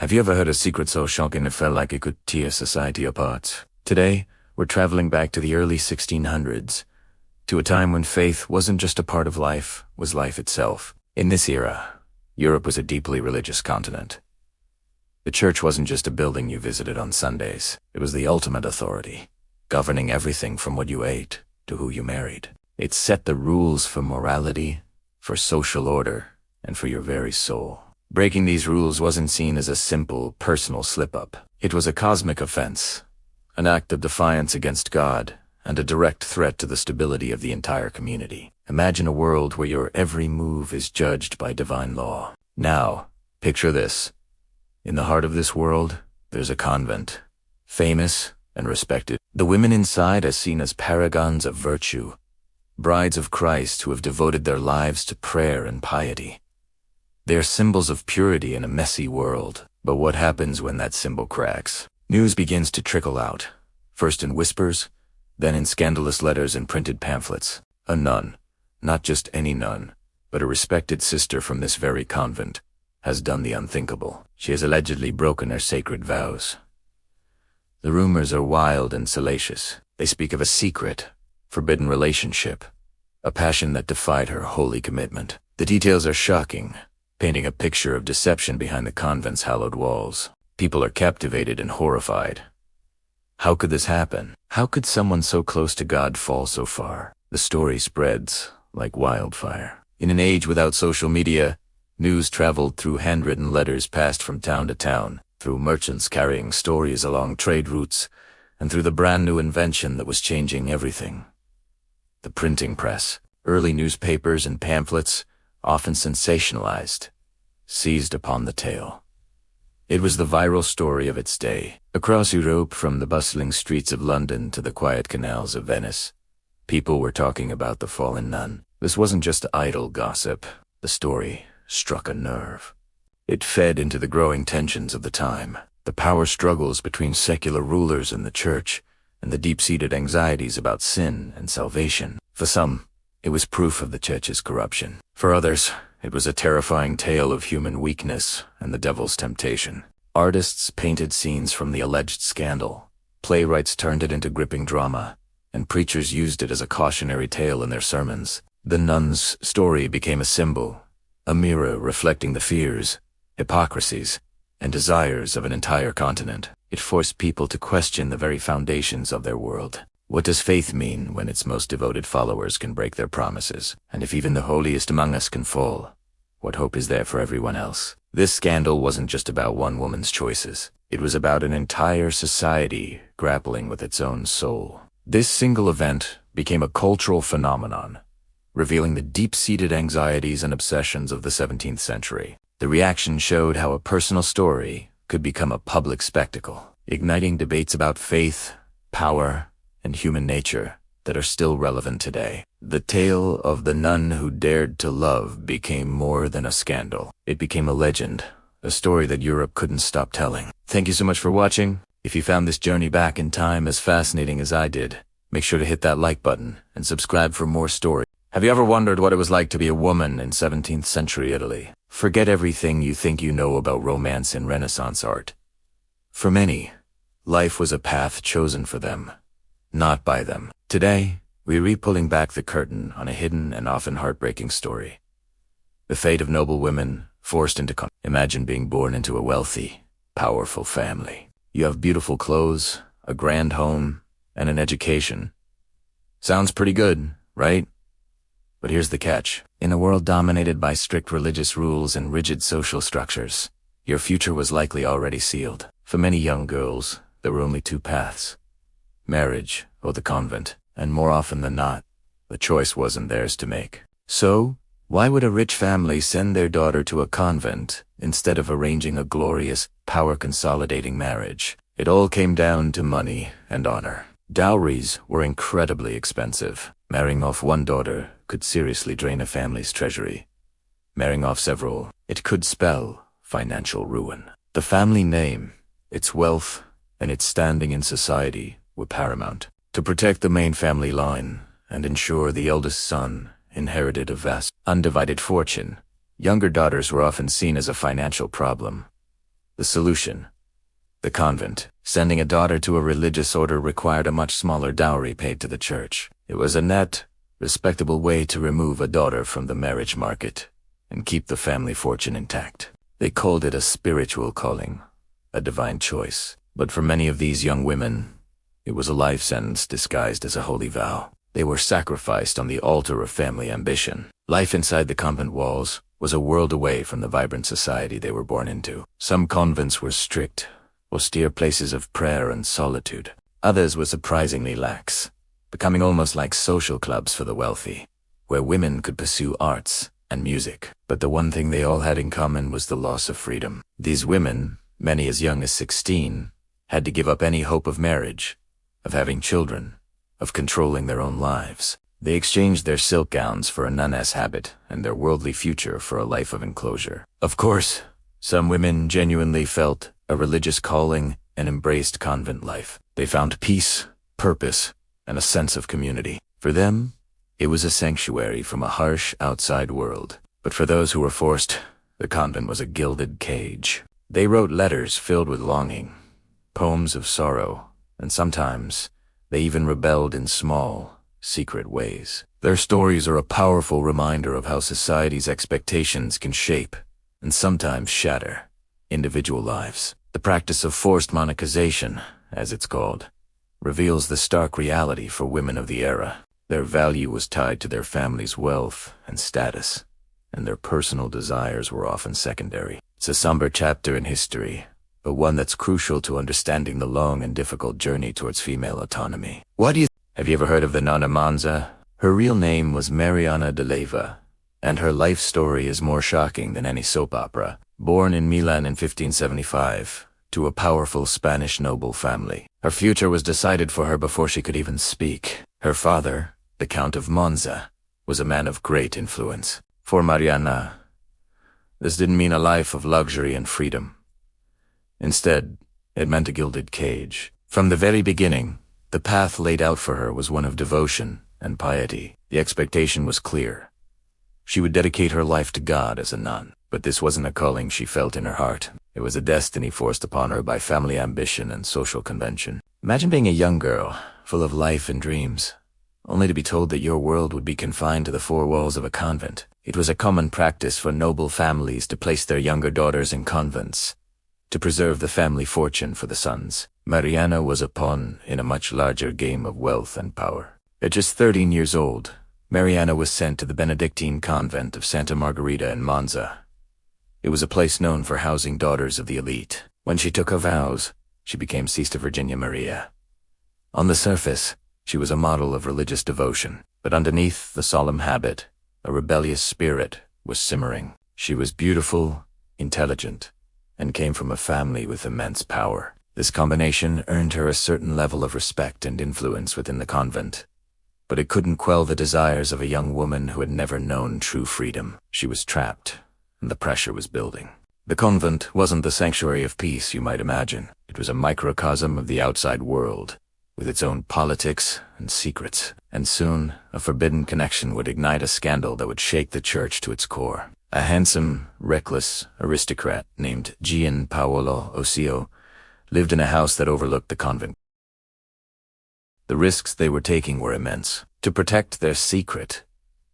Have you ever heard a secret so shocking it felt like it could tear society apart? Today, we're traveling back to the early 1600s, to a time when faith wasn't just a part of life, was life itself. In this era, Europe was a deeply religious continent. The church wasn't just a building you visited on Sundays. It was the ultimate authority, governing everything from what you ate to who you married. It set the rules for morality, for social order, and for your very soul. Breaking these rules wasn't seen as a simple, personal slip-up. It was a cosmic offense, an act of defiance against God, and a direct threat to the stability of the entire community. Imagine a world where your every move is judged by divine law. Now, picture this. In the heart of this world, there's a convent, famous and respected. The women inside are seen as paragons of virtue, brides of Christ who have devoted their lives to prayer and piety. They are symbols of purity in a messy world. But what happens when that symbol cracks? News begins to trickle out, first in whispers, then in scandalous letters and printed pamphlets. A nun, not just any nun, but a respected sister from this very convent, has done the unthinkable. She has allegedly broken her sacred vows. The rumors are wild and salacious. They speak of a secret, forbidden relationship, a passion that defied her holy commitment. The details are shocking, painting a picture of deception behind the convent's hallowed walls. People are captivated and horrified. How could this happen? How could someone so close to God fall so far? The story spreads like wildfire. In an age without social media, news traveled through handwritten letters passed from town to town, through merchants carrying stories along trade routes, and through the brand new invention that was changing everything. The printing press. Early newspapers and pamphlets, often sensationalized, seized upon the tale. It was the viral story of its day. Across Europe, from the bustling streets of London to the quiet canals of Venice, people were talking about the fallen nun. This wasn't just idle gossip. The story struck a nerve. It fed into the growing tensions of the time, the power struggles between secular rulers and the church, and the deep-seated anxieties about sin and salvation. For some, it was proof of the church's corruption. For others, it was a terrifying tale of human weakness and the devil's temptation. Artists painted scenes from the alleged scandal. Playwrights turned it into gripping drama, and preachers used it as a cautionary tale in their sermons. The nun's story became a symbol, a mirror reflecting the fears, hypocrisies, and desires of an entire continent. It forced people to question the very foundations of their world. What does faith mean when its most devoted followers can break their promises? And if even the holiest among us can fall, what hope is there for everyone else? This scandal wasn't just about one woman's choices. It was about an entire society grappling with its own soul. This single event became a cultural phenomenon, revealing the deep-seated anxieties and obsessions of the 17th century. The reaction showed how a personal story could become a public spectacle, igniting debates about faith, power, and human nature that are still relevant today. The tale of the nun who dared to love became more than a scandal. It became a legend, a story that Europe couldn't stop telling. Thank you so much for watching. If you found this journey back in time as fascinating as I did, make sure to hit that like button and subscribe for more stories. Have you ever wondered what it was like to be a woman in 17th century Italy? Forget everything you think you know about romance and Renaissance art. For many, life was a path chosen for them, not by them. Today, we're pulling back the curtain on a hidden and often heartbreaking story. The fate of noble women forced into Imagine being born into a wealthy, powerful family. You have beautiful clothes, a grand home, and an education. Sounds pretty good, right? But here's the catch. In a world dominated by strict religious rules and rigid social structures, your future was likely already sealed. For many young girls, there were only two paths: marriage or the convent, and more often than not, the choice wasn't theirs to make. So, why would a rich family send their daughter to a convent instead of arranging a glorious, power-consolidating marriage? It all came down to money and honor. Dowries were incredibly expensive. Marrying off one daughter could seriously drain a family's treasury. Marrying off several, it could spell financial ruin. The family name, its wealth, and its standing in society were paramount. To protect the main family line and ensure the eldest son inherited a vast, undivided fortune, younger daughters were often seen as a financial problem. The solution: the convent. Sending a daughter to a religious order required a much smaller dowry paid to the church. It was a net, respectable way to remove a daughter from the marriage market and keep the family fortune intact. They called it a spiritual calling, a divine choice. But for many of these young women, it was a life sentence disguised as a holy vow. They were sacrificed on the altar of family ambition. Life inside the convent walls was a world away from the vibrant society they were born into. Some convents were strict, austere places of prayer and solitude. Others were surprisingly lax, becoming almost like social clubs for the wealthy, where women could pursue arts and music. But the one thing they all had in common was the loss of freedom. These women, many as young as 16, had to give up any hope of marriage, of having children, of controlling their own lives. They exchanged their silk gowns for a nun's habit and their worldly future for a life of enclosure. Of course, some women genuinely felt a religious calling and embraced convent life. They found peace, purpose, and a sense of community. For them, it was a sanctuary from a harsh outside world. But for those who were forced, the convent was a gilded cage. They wrote letters filled with longing, poems of sorrow, and sometimes they even rebelled in small, secret ways. Their stories are a powerful reminder of how society's expectations can shape, and sometimes shatter, individual lives. The practice of forced monetization, as it's called, reveals the stark reality for women of the era. Their value was tied to their family's wealth and status, and their personal desires were often secondary. It's a somber chapter in history, but one that's crucial to understanding the long and difficult journey towards female autonomy. Have you ever heard of the Nun of Monza? Her real name was Mariana de Leyva, and her life story is more shocking than any soap opera. Born in Milan in 1575, to a powerful Spanish noble family, her future was decided for her before she could even speak. Her father, the Count of Monza, was a man of great influence. For Mariana, this didn't mean a life of luxury and freedom. Instead, it meant a gilded cage. From the very beginning, the path laid out for her was one of devotion and piety. The expectation was clear. She would dedicate her life to God as a nun. But this wasn't a calling she felt in her heart. It was a destiny forced upon her by family ambition and social convention. Imagine being a young girl, full of life and dreams, only to be told that your world would be confined to the four walls of a convent. It was a common practice for noble families to place their younger daughters in convents, to preserve the family fortune for the sons. Mariana was a pawn in a much larger game of wealth and power. At just 13 years old, Mariana was sent to the Benedictine convent of Santa Margherita in Monza. It was a place known for housing daughters of the elite. When she took her vows, she became Sister Virginia Maria. On the surface, she was a model of religious devotion, but underneath the solemn habit, a rebellious spirit was simmering. She was beautiful, intelligent, and came from a family with immense power. This combination earned her a certain level of respect and influence within the convent, but it couldn't quell the desires of a young woman who had never known true freedom. She was trapped, and the pressure was building. The convent wasn't the sanctuary of peace you might imagine. It was a microcosm of the outside world, with its own politics and secrets. And soon, a forbidden connection would ignite a scandal that would shake the church to its core. A handsome, reckless aristocrat named Gian Paolo Osio lived in a house that overlooked the convent. The risks they were taking were immense. To protect their secret,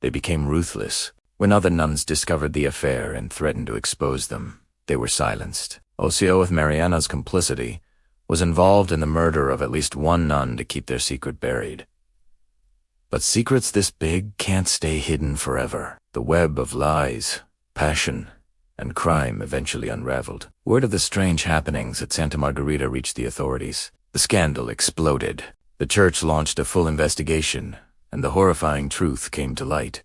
they became ruthless. When other nuns discovered the affair and threatened to expose them, they were silenced. Osio, with Mariana's complicity, was involved in the murder of at least one nun to keep their secret buried. But secrets this big can't stay hidden forever. The web of lies, passion, and crime eventually unraveled. Word of the strange happenings at Santa Margherita reached the authorities. The scandal exploded. The church launched a full investigation, and the horrifying truth came to light.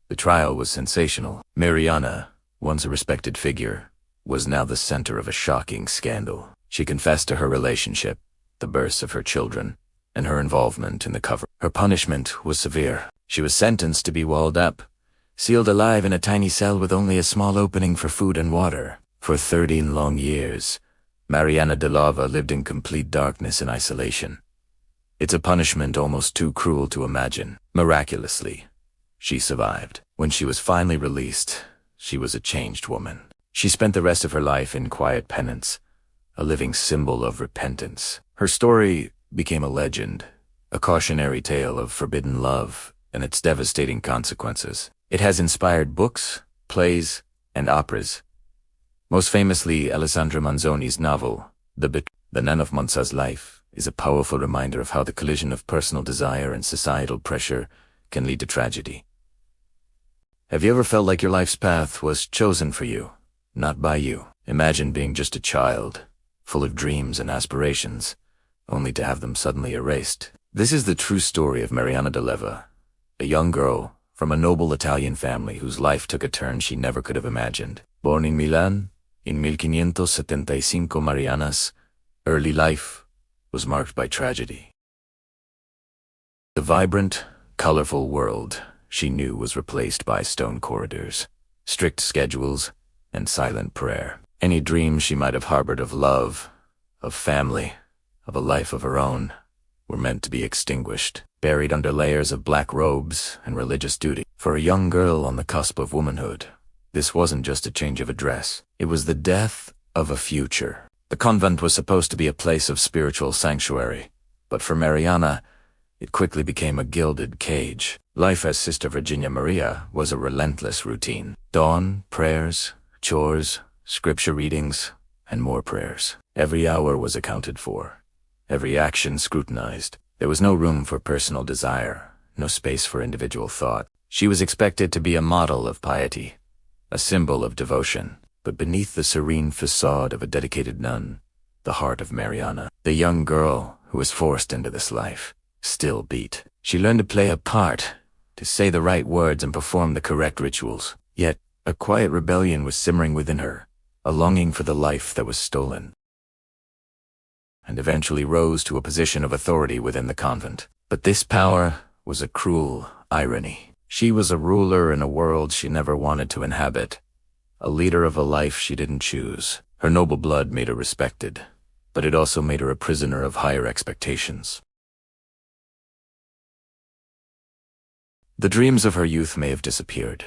The trial was sensational. Mariana, once a respected figure, was now the center of a shocking scandal. She confessed to her relationship, the births of her children, and her involvement in the cover. Her punishment was severe. She was sentenced to be walled up, sealed alive in a tiny cell with only a small opening for food and water. For 13 long years, Mariana de Leyva lived in complete darkness and isolation. It's a punishment almost too cruel to imagine. Miraculously, she survived. When she was finally released, she was a changed woman. She spent the rest of her life in quiet penance, a living symbol of repentance. Her story became a legend, a cautionary tale of forbidden love and its devastating consequences. It has inspired books, plays, and operas. Most famously, Alessandro Manzoni's novel, The Nun of Monza's life, is a powerful reminder of how the collision of personal desire and societal pressure can lead to tragedy. Have you ever felt like your life's path was chosen for you, not by you? Imagine being just a child, full of dreams and aspirations, only to have them suddenly erased. This is the true story of Mariana de Leva, a young girl from a noble Italian family whose life took a turn she never could have imagined. Born in Milan in 1575, Mariana's early life was marked by tragedy. The vibrant, colorful world she knew was replaced by stone corridors, strict schedules, and silent prayer. Any dreams she might have harbored of love, of family, of a life of her own, were meant to be extinguished, buried under layers of black robes and religious duty. For a young girl on the cusp of womanhood, this wasn't just a change of address. It was the death of a future. The convent was supposed to be a place of spiritual sanctuary, but for Mariana, it quickly became a gilded cage. Life as Sister Virginia Maria was a relentless routine. Dawn, prayers, chores, scripture readings, and more prayers. Every hour was accounted for, every action scrutinized. There was no room for personal desire, no space for individual thought. She was expected to be a model of piety, a symbol of devotion, but beneath the serene facade of a dedicated nun, the heart of Mariana, the young girl who was forced into this life, still beat. She learned to play a part, to say the right words and perform the correct rituals. Yet, a quiet rebellion was simmering within her, a longing for the life that was stolen, and eventually rose to a position of authority within the convent. But this power was a cruel irony. She was a ruler in a world she never wanted to inhabit, a leader of a life she didn't choose. Her noble blood made her respected, but it also made her a prisoner of higher expectations. The dreams of her youth may have disappeared,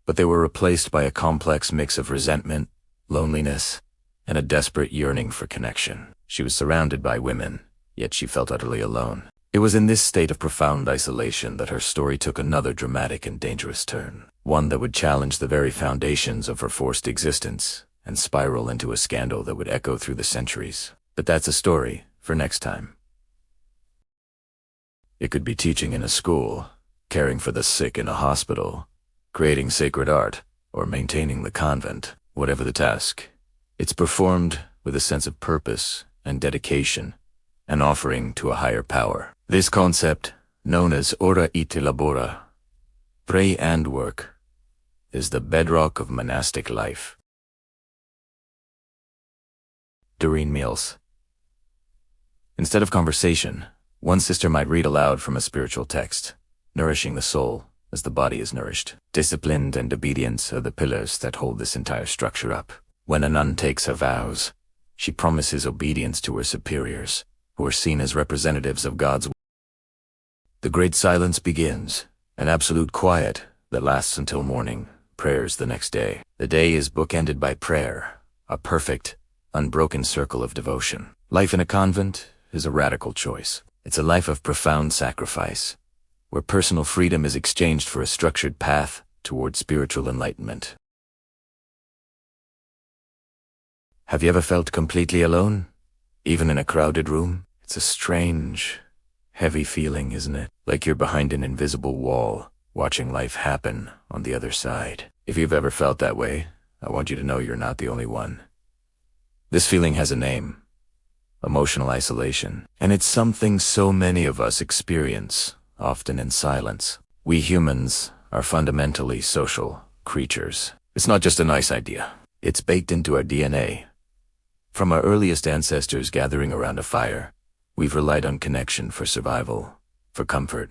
but they were replaced by a complex mix of resentment, loneliness, and a desperate yearning for connection. She was surrounded by women, yet she felt utterly alone. It was in this state of profound isolation that her story took another dramatic and dangerous turn, one that would challenge the very foundations of her forced existence and spiral into a scandal that would echo through the centuries. But that's a story for next time. It could be teaching in a school, caring for the sick in a hospital, creating sacred art, or maintaining the convent. Whatever the task, it's performed with a sense of purpose and dedication, an offering to a higher power. This concept, known as ora ite labora, pray and work, is the bedrock of monastic life. During meals. Instead of conversation, one sister might read aloud from a spiritual text, nourishing the soul as the body is nourished. Discipline and obedience are the pillars that hold this entire structure up. When a nun takes her vows, she promises obedience to her superiors, who are seen as representatives of God's will. The great silence begins, an absolute quiet that lasts until morning, prayers the next day. The day is bookended by prayer, a perfect, unbroken circle of devotion. Life in a convent is a radical choice. It's a life of profound sacrifice, where personal freedom is exchanged for a structured path toward spiritual enlightenment. Have you ever felt completely alone, even in a crowded room? It's a strange, heavy feeling, isn't it? Like you're behind an invisible wall, watching life happen on the other side. If you've ever felt that way, I want you to know you're not the only one. This feeling has a name: emotional isolation. And it's something so many of us experience, often in silence. We humans are fundamentally social creatures. It's not just a nice idea. It's baked into our DNA. From our earliest ancestors gathering around a fire, we've relied on connection for survival, for comfort,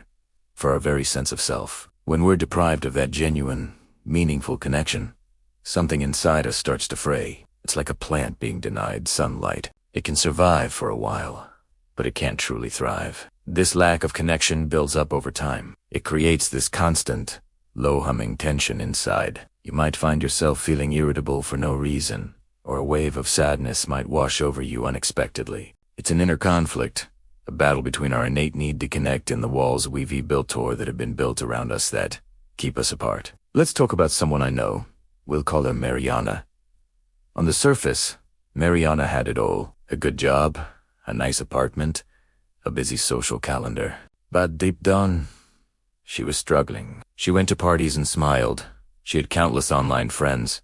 for our very sense of self. When we're deprived of that genuine, meaningful connection, something inside us starts to fray. It's like a plant being denied sunlight. It can survive for a while, but it can't truly thrive. This lack of connection builds up over time. It creates this constant, low-humming tension inside. You might find yourself feeling irritable for no reason, or a wave of sadness might wash over you unexpectedly. It's an inner conflict, a battle between our innate need to connect and the walls we've built or that have been built around us that keep us apart. Let's talk about someone I know. We'll call her Mariana. On the surface, Mariana had it all. A good job, a nice apartment, a busy social calendar. But deep down, she was struggling. She went to parties and smiled. She had countless online friends,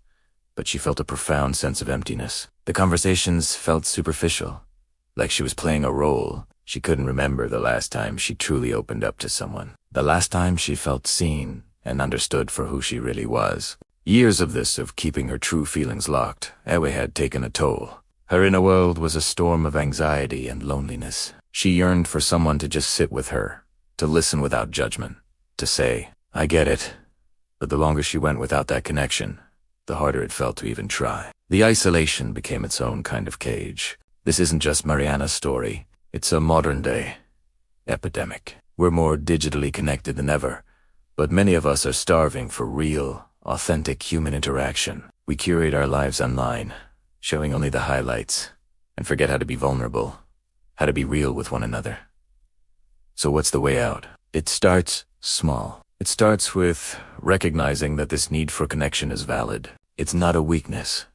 but she felt a profound sense of emptiness. The conversations felt superficial, like she was playing a role. She couldn't remember the last time she truly opened up to someone. The last time she felt seen and understood for who she really was. Years of this, of keeping her true feelings locked, had taken a toll. Her inner world was a storm of anxiety and loneliness. She yearned for someone to just sit with her, to listen without judgment, to say, "I get it." But the longer she went without that connection, the harder it felt to even try. The isolation became its own kind of cage. This isn't just Mariana's story. It's a modern-day epidemic. We're more digitally connected than ever, but many of us are starving for real, authentic human interaction. We curate our lives online, showing only the highlights, and forget how to be vulnerable, how to be real with one another. So what's the way out? It starts small. It starts with recognizing that this need for connection is valid. It's not a weakness.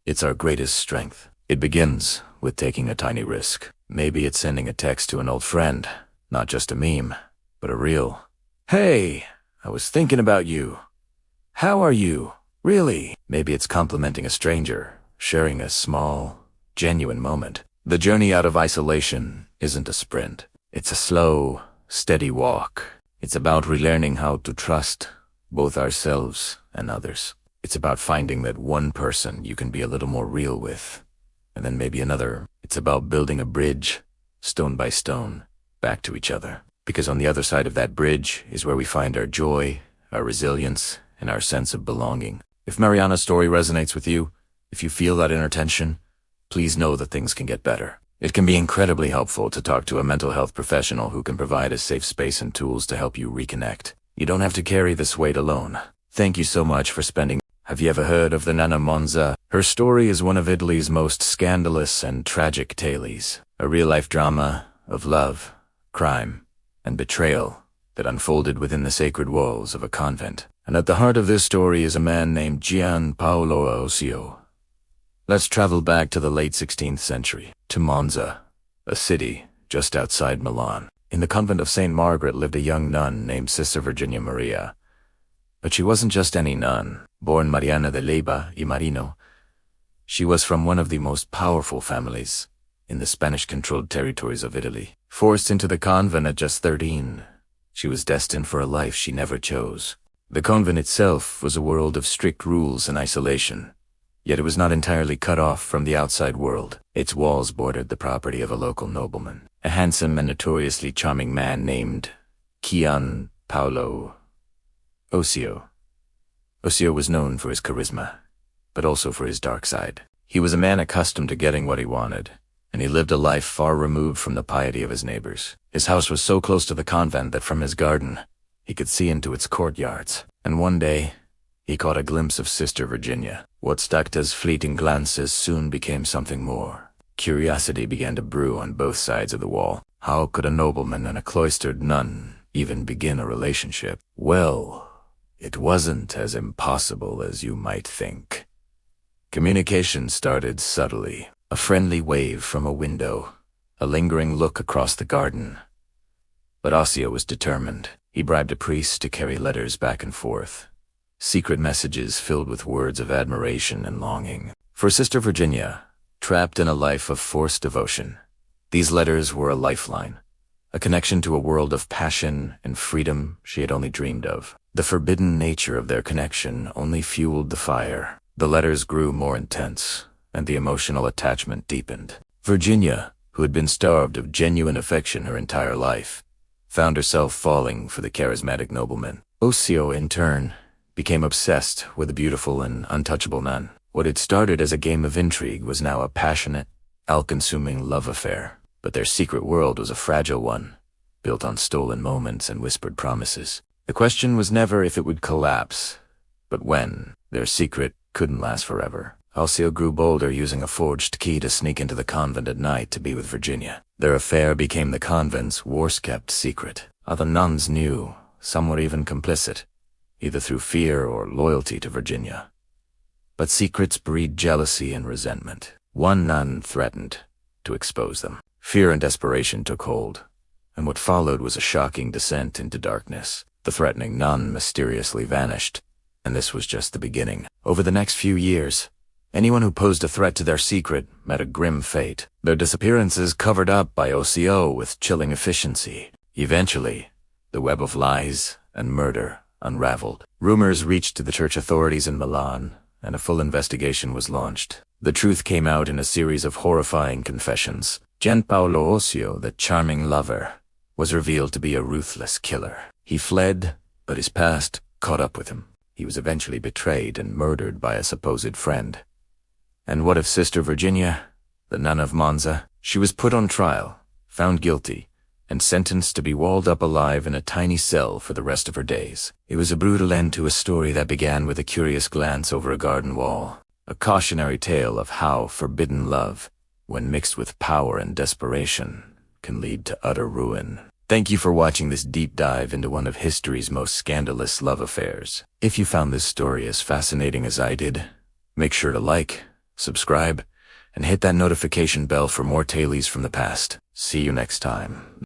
It's our greatest strength. It begins with taking a tiny risk. Maybe it's sending a text to an old friend, not just a meme, but a real, "Hey, I was thinking about you. How are you? Really?" Maybe it's complimenting a stranger, sharing a small, genuine moment. The journey out of isolation isn't a sprint. It's a slow, steady walk. It's about relearning how to trust both ourselves and others. It's about finding that one person you can be a little more real with, and then maybe another. It's about building a bridge, stone by stone, back to each other. Because on the other side of that bridge is where we find our joy, our resilience, and our sense of belonging. If Mariana's story resonates with you, if you feel that inner tension, please know that things can get better. It can be incredibly helpful to talk to a mental health professional who can provide a safe space and tools to help you reconnect. You don't have to carry this weight alone. Thank you so much for spending. Have you ever heard of the Nun of Monza? Her story is one of Italy's most scandalous and tragic tales, a real-life drama of love, crime, and betrayal that unfolded within the sacred walls of a convent. And at the heart of this story is a man named Gian Paolo Osio. Let's travel back to the late 16th century, to Monza, a city just outside Milan. In the convent of St. Margaret lived a young nun named Sister Virginia Maria. But she wasn't just any nun, born Mariana de Leyva y Marino. She was from one of the most powerful families in the Spanish-controlled territories of Italy. Forced into the convent at just 13, she was destined for a life she never chose. The convent itself was a world of strict rules and isolation, yet it was not entirely cut off from the outside world. Its walls bordered the property of a local nobleman, a handsome and notoriously charming man named Gian Paolo Osio. Osio was known for his charisma, but also for his dark side. He was a man accustomed to getting what he wanted, and he lived a life far removed from the piety of his neighbors. His house was so close to the convent that from his garden, he could see into its courtyards. And one day, he caught a glimpse of Sister Virginia. What stuck as fleeting glances soon became something more. Curiosity began to brew on both sides of the wall. How could a nobleman and a cloistered nun even begin a relationship? Well, it wasn't as impossible as you might think. Communication started subtly. A friendly wave from a window, a lingering look across the garden. But Osio was determined. He bribed a priest to carry letters back and forth, secret messages filled with words of admiration and longing. For Sister Virginia, trapped in a life of forced devotion, these letters were a lifeline, a connection to a world of passion and freedom she had only dreamed of. The forbidden nature of their connection only fueled the fire. The letters grew more intense, and the emotional attachment deepened. Virginia, who had been starved of genuine affection her entire life, found herself falling for the charismatic nobleman. Osio, in turn, became obsessed with the beautiful and untouchable nun. What had started as a game of intrigue was now a passionate, all-consuming love affair. But their secret world was a fragile one, built on stolen moments and whispered promises. The question was never if it would collapse, but when. Their secret couldn't last forever. Alceo grew bolder, using a forged key to sneak into the convent at night to be with Virginia. Their affair became the convent's worst-kept secret. Other nuns knew, some were even complicit, either through fear or loyalty to Virginia. But secrets breed jealousy and resentment. One nun threatened to expose them. Fear and desperation took hold, and what followed was a shocking descent into darkness. The threatening nun mysteriously vanished, and this was just the beginning. Over the next few years, anyone who posed a threat to their secret met a grim fate. Their disappearances covered up by OCO with chilling efficiency. Eventually, the web of lies and murder unraveled. Rumors reached to the church authorities in Milan, and a full investigation was launched. The truth came out in a series of horrifying confessions. Gianpaolo Osio, the charming lover, was revealed to be a ruthless killer. He fled, but his past caught up with him. He was eventually betrayed and murdered by a supposed friend. And what of Sister Virginia, the Nun of Monza? She was put on trial, found guilty, and sentenced to be walled up alive in a tiny cell for the rest of her days. It was a brutal end to a story that began with a curious glance over a garden wall, a cautionary tale of how forbidden love, when mixed with power and desperation, can lead to utter ruin. Thank you for watching this deep dive into one of history's most scandalous love affairs. If you found this story as fascinating as I did, make sure to like, subscribe, and hit that notification bell for more tales from the past. See you next time.